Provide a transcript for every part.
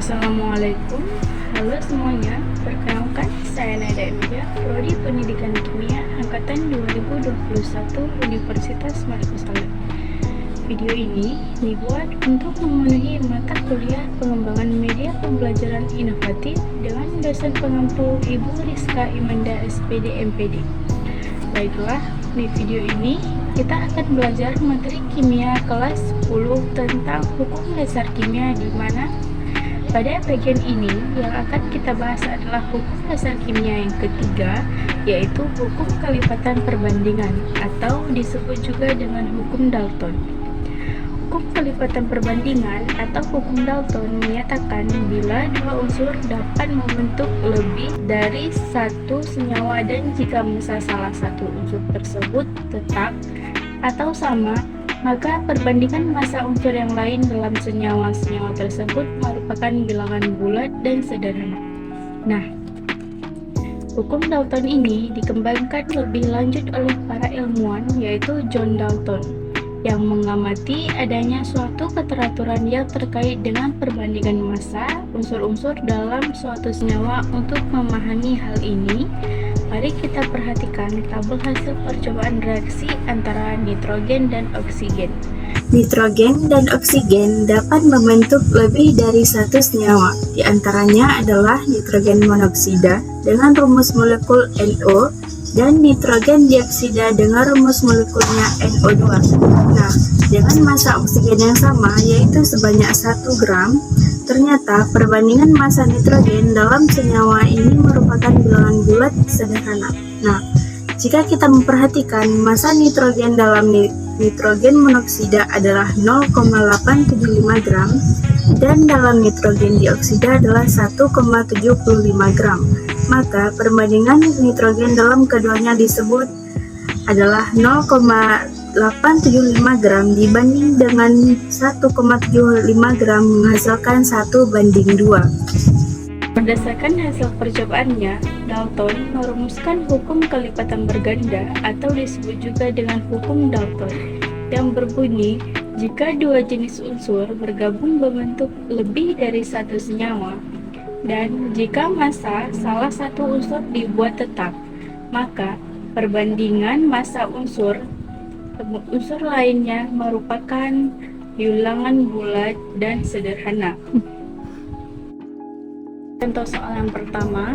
Assalamualaikum, halo semuanya. Perkenalkan, saya Nada Emilia, Prodi Pendidikan Kimia Angkatan 2021 Universitas Madagaskar. Video ini dibuat untuk memenuhi mata kuliah pengembangan media pembelajaran inovatif dengan dosen pengampu Ibu Rizka Imanda SPD MPD. Baiklah, di video ini kita akan belajar materi kimia kelas 10 tentang hukum dasar kimia, di mana pada bagian ini yang akan kita bahas adalah hukum dasar kimia yang ketiga, yaitu hukum kelipatan perbandingan atau disebut juga dengan hukum Dalton. Hukum kelipatan perbandingan atau hukum Dalton menyatakan bila dua unsur dapat membentuk lebih dari satu senyawa dan jika massa salah satu unsur tersebut tetap atau sama, maka perbandingan massa unsur yang lain dalam senyawa-senyawa tersebut merupakan bilangan bulat dan sederhana. Nah, hukum Dalton ini dikembangkan lebih lanjut oleh para ilmuwan, yaitu John Dalton, yang mengamati adanya suatu keteraturan yang terkait dengan perbandingan massa unsur-unsur dalam suatu senyawa. Untuk memahami hal ini, mari kita perhatikan tabel hasil percobaan reaksi antara nitrogen dan oksigen. Nitrogen dan oksigen dapat membentuk lebih dari satu senyawa. Di antaranya adalah nitrogen monoksida dengan rumus molekul NO dan nitrogen dioksida dengan rumus molekulnya NO2. Nah, dengan massa oksigen yang sama, yaitu sebanyak 1 gram, ternyata perbandingan massa nitrogen dalam senyawa ini merupakan bilangan bulat sederhana. Nah, jika kita memperhatikan massa nitrogen dalam nitrogen monoksida adalah 0,875 gram dan dalam nitrogen dioksida adalah 1,75 gram. Maka perbandingan nitrogen dalam keduanya disebut adalah 0,875 gram dibanding dengan 1,75 gram menghasilkan 1:2. Berdasarkan hasil percobaannya, Dalton merumuskan hukum kelipatan berganda atau disebut juga dengan hukum Dalton, yang berbunyi jika dua jenis unsur bergabung membentuk lebih dari satu senyawa dan jika massa salah satu unsur dibuat tetap, maka perbandingan massa unsur lainnya merupakan bilangan bulat dan sederhana. Contoh soal yang pertama,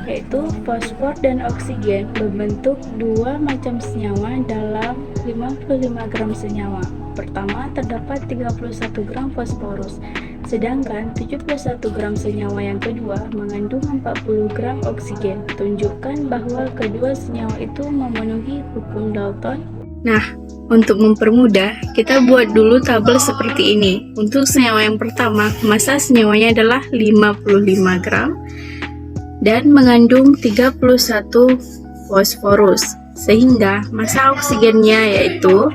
yaitu fosfor dan oksigen membentuk dua macam senyawa dalam 55 gram senyawa. Pertama, terdapat 31 gram fosforus, sedangkan 71 gram senyawa yang kedua mengandung 40 gram oksigen. Tunjukkan bahwa kedua senyawa itu memenuhi hukum Dalton. Nah, untuk mempermudah, kita buat dulu tabel seperti ini. Untuk senyawa yang pertama, massa senyawanya adalah 55 gram dan mengandung 31 fosforus, sehingga massa oksigennya yaitu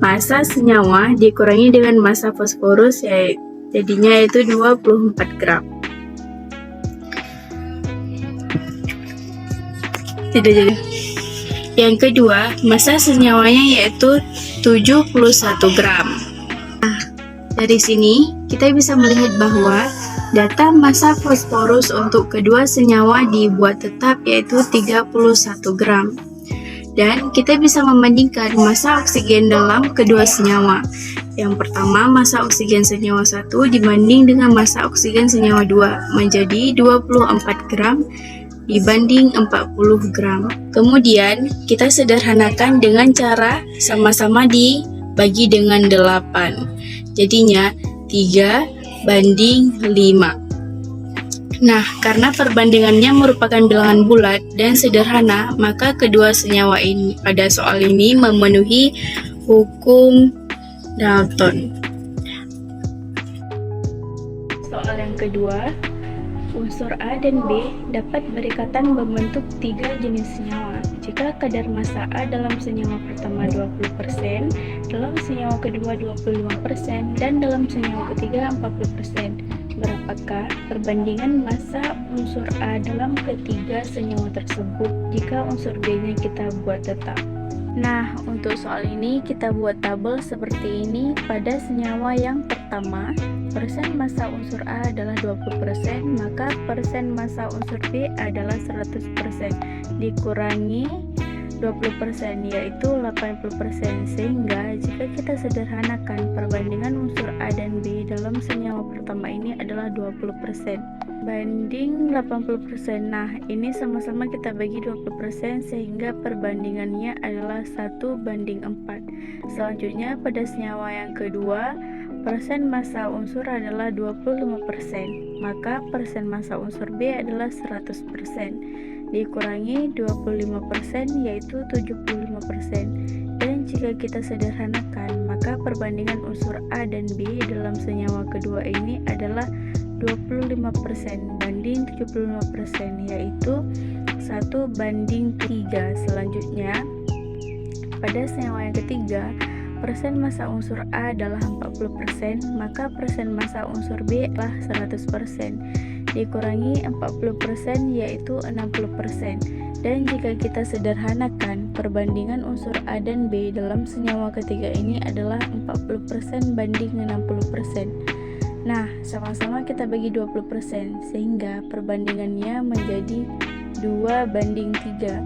massa senyawa dikurangi dengan massa fosforus, jadinya yaitu 24 gram. Tidak jadi. Yang kedua, massa senyawanya yaitu 71 gram. Nah, dari sini kita bisa melihat bahwa data massa fosforus untuk kedua senyawa dibuat tetap yaitu 31 gram. Dan kita bisa membandingkan massa oksigen dalam kedua senyawa. Yang pertama, massa oksigen senyawa 1 dibanding dengan massa oksigen senyawa 2 menjadi 24 gram dibanding 40 gram. Kemudian kita sederhanakan dengan cara sama-sama dibagi dengan 8. Jadinya 3:5. Nah, karena perbandingannya merupakan bilangan bulat dan sederhana, maka kedua senyawa ini pada soal ini memenuhi hukum Dalton. Soal yang kedua, unsur A dan B dapat berikatan membentuk tiga jenis senyawa. Jika kadar massa A dalam senyawa pertama 20%, dalam senyawa kedua 25%, dan dalam senyawa ketiga 40%, berapakah perbandingan massa unsur A dalam ketiga senyawa tersebut jika unsur B-nya kita buat tetap? Nah, untuk soal ini kita buat tabel seperti ini. Pada senyawa yang pertama, persen massa unsur A adalah 20%, maka persen massa unsur B adalah 100%, dikurangi 20% yaitu 80%, sehingga jika kita sederhanakan perbandingan unsur A dan B dalam senyawa pertama ini adalah 20% banding 80%. Nah, ini sama-sama kita bagi 20% sehingga perbandingannya adalah 1:4. Selanjutnya pada senyawa yang kedua, persen massa unsur adalah 25%, maka persen massa unsur B adalah 100%, dikurangi 25% yaitu 75%. Dan jika kita sederhanakan, maka perbandingan unsur A dan B dalam senyawa kedua ini adalah 25% banding 75%, yaitu 1:3. Selanjutnya pada senyawa yang ketiga, persen massa unsur A adalah 40%, maka persen massa unsur B adalah 100%, dikurangi 40% yaitu 60%. Dan jika kita sederhanakan, perbandingan unsur A dan B dalam senyawa ketiga ini adalah 40% banding 60%. Nah, sama-sama kita bagi 20% sehingga perbandingannya menjadi 2:3.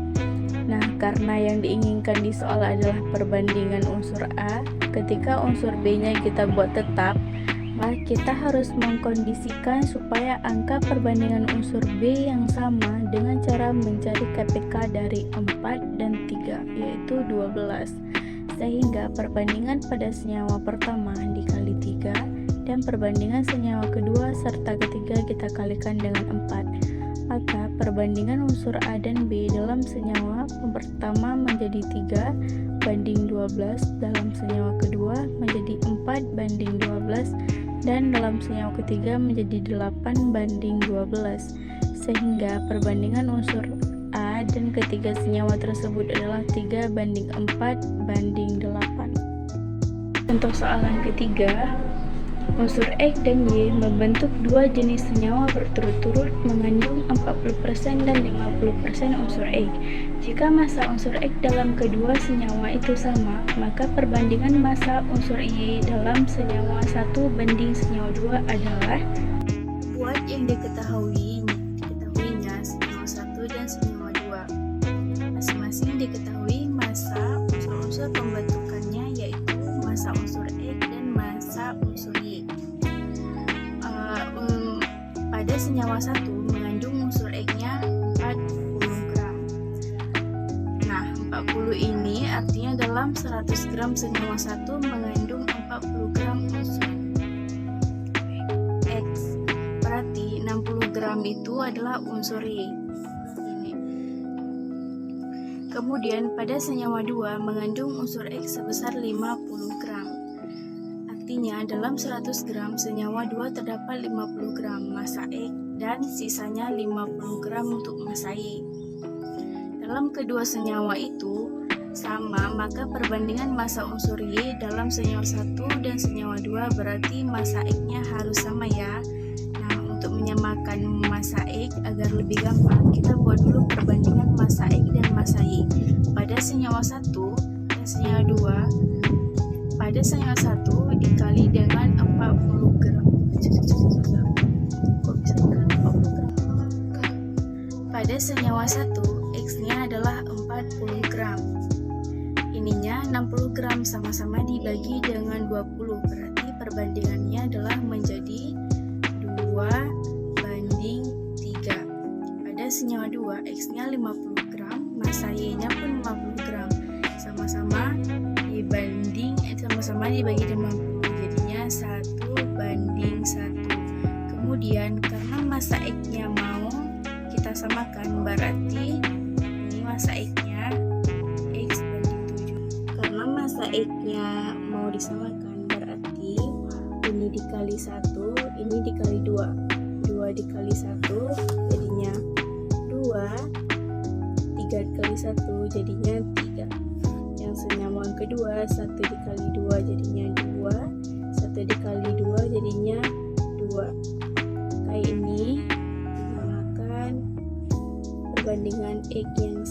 Nah, karena yang diinginkan di soal adalah perbandingan unsur A, ketika unsur B-nya kita buat tetap, maka kita harus mengkondisikan supaya angka perbandingan unsur B yang sama dengan cara mencari KPK dari 4 dan 3, yaitu 12. Sehingga perbandingan pada senyawa pertama dikali 3, dan perbandingan senyawa kedua serta ketiga kita kalikan dengan 4. Maka perbandingan unsur A dan B dalam senyawa pertama menjadi 3:12, dalam senyawa kedua menjadi 4:12, dan dalam senyawa ketiga menjadi 8:12. Sehingga perbandingan unsur A dan ketiga senyawa tersebut adalah 3:4:8. Untuk soalan ketiga, unsur X dan Y membentuk dua jenis senyawa berturut-turut mengandung 40% dan 50% unsur X. Jika massa unsur X dalam kedua senyawa itu sama, maka perbandingan massa unsur Y dalam senyawa 1 banding senyawa 2 adalah buat yang diketahuinya senyawa 1 dan senyawa 2. Masing-masing diketahui massa unsur-unsur pembentukannya, yaitu massa unsur X dan massa unsur Y. Pada senyawa 1 mengandung unsur X-nya 40 gram. Nah, 40 ini artinya dalam 100 gram senyawa 1 mengandung 40 gram unsur X. Berarti 60 gram itu adalah unsur Y. Kemudian pada senyawa 2 mengandung unsur X sebesar 50 gram. Artinya dalam 100 gram senyawa 2 terdapat 50 gram massa X dan sisanya 50 gram untuk massa Y. Dalam kedua senyawa itu sama, maka perbandingan massa unsur Y dalam senyawa 1 dan senyawa 2 berarti massa X-nya harus sama ya. Nah, untuk menyamakan massa X agar lebih gampang, kita buat dulu perbandingan massa X dan massa Y. Pada senyawa 1 dan senyawa 2, pada senyawa 1 dikali dengan 40 gram. Pada senyawa 1, X-nya adalah 40 gram. Ininya 60 gram sama-sama dibagi dengan 20. Berarti perbandingannya adalah menjadi 2:3. Pada senyawa 2, X-nya 50 gram, massa Y-nya pun 50 gram. Sama-sama dibagi dengan 50, jadinya 1:1. Kemudian karena massa X-nya mau kita samakan, berarti ini massa X-nya X/7. Karena massa X-nya mau disamakan, berarti ini dikali 1, ini dikali 2. 2 dikali 1 jadinya 2, 3 dikali 1 jadinya 3. Senyawa kedua 1 dikali 2 jadinya 2, 1 dikali 2 jadinya 2. Kayak ini dinamakan perbandingan X yang